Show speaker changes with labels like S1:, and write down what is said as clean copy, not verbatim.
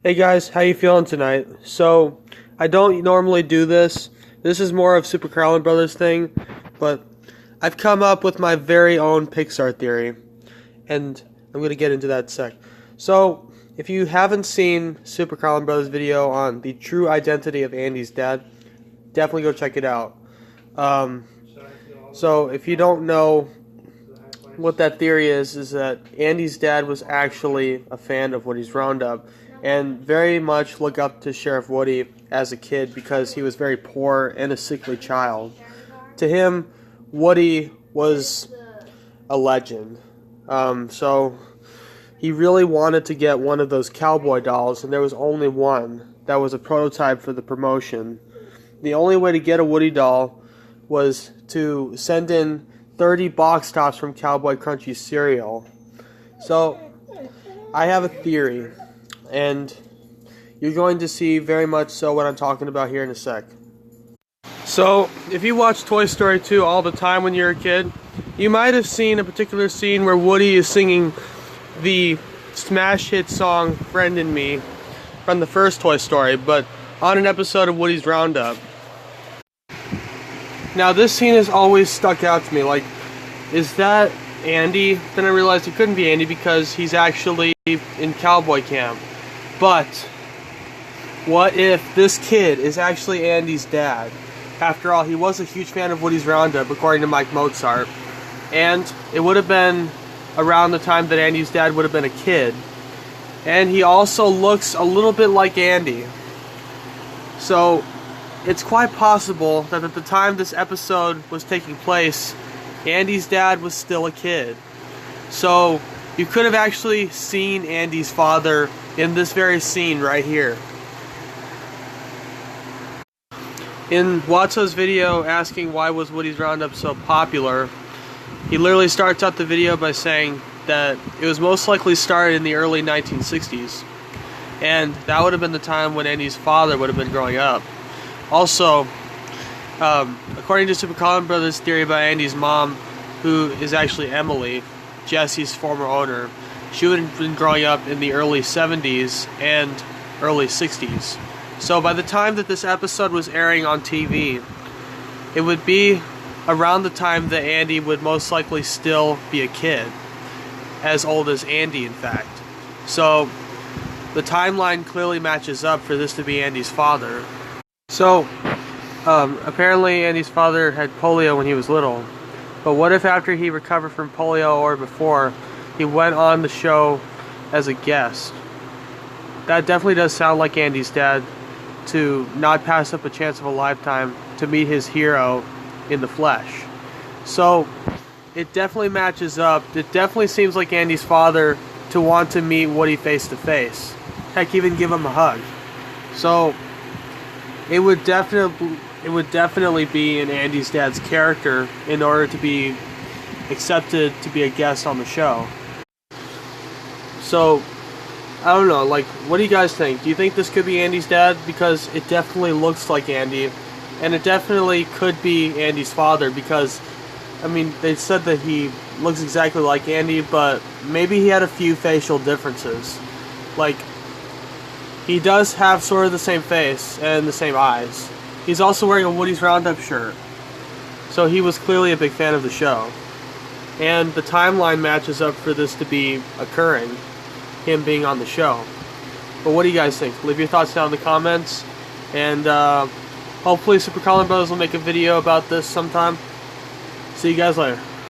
S1: Hey guys, how you feeling tonight? So, I don't normally do this. This is more of Super Carlin Brothers thing, but I've come up with my very own Pixar theory, and I'm going to get into that in a sec. So, if you haven't seen Super Carlin Brothers video on the true identity of Andy's dad, definitely go check it out. So, if you don't know what that theory is that Andy's dad was actually a fan of Woody's Roundup and very much look up to Sheriff Woody as a kid because he was very poor and a sickly child. To him, Woody was a legend. So he really wanted to get one of those cowboy dolls, and there was only one that was a prototype for the promotion. The only way to get a Woody doll was to send in 30 box tops from Cowboy Crunchy cereal. So I have a theory, and you're going to see very much so what I'm talking about here in a sec. So, if you watch Toy Story 2 all the time when you're a kid, you might have seen a particular scene where Woody is singing the smash hit song Friend and Me from the first Toy Story, but on an episode of Woody's Roundup. Now, this scene has always stuck out to me, like, is that Andy? Then I realized it couldn't be Andy because he's actually in cowboy camp. But what if this kid is actually Andy's dad? After all, he was a huge fan of Woody's Roundup, according to Mike Mozart. And it would have been around the time that Andy's dad would have been a kid. And he also looks a little bit like Andy. So, it's quite possible that at the time this episode was taking place, Andy's dad was still a kid. So, you could have actually seen Andy's father in this very scene right here. In Watso's video asking why was Woody's Roundup so popular, he literally starts out the video by saying that it was most likely started in the early 1960s. And that would have been the time when Andy's father would have been growing up. Also, according to Super Carlin Brothers' theory about Andy's mom, who is actually Emily, Jesse's former owner, she would have been growing up in the early 70s and early 60s. So by the time that this episode was airing on TV, it would be around the time that Andy would most likely still be a kid. As old as Andy, in fact. So the timeline clearly matches up for this to be Andy's father. So, apparently Andy's father had polio when he was little. But what if after he recovered from polio or before, he went on the show as a guest? That definitely does sound like Andy's dad, to not pass up a chance of a lifetime to meet his hero in the flesh. So, it definitely matches up. It definitely seems like Andy's father to want to meet Woody face to face. Heck, even give him a hug. So, it would definitely be in Andy's dad's character in order to be accepted to be a guest on the show. So, I don't know, like, what do you guys think? Do you think this could be Andy's dad? Because it definitely looks like Andy, and it definitely could be Andy's father because, I mean, they said that he looks exactly like Andy, but maybe he had a few facial differences. Like, he does have sort of the same face and the same eyes. He's also wearing a Woody's Roundup shirt. So he was clearly a big fan of the show. And the timeline matches up for this to be occurring. Him being on the show. But what do you guys think? Leave your thoughts down in the comments. And hopefully Super Carlin Brothers will make a video about this sometime. See you guys later.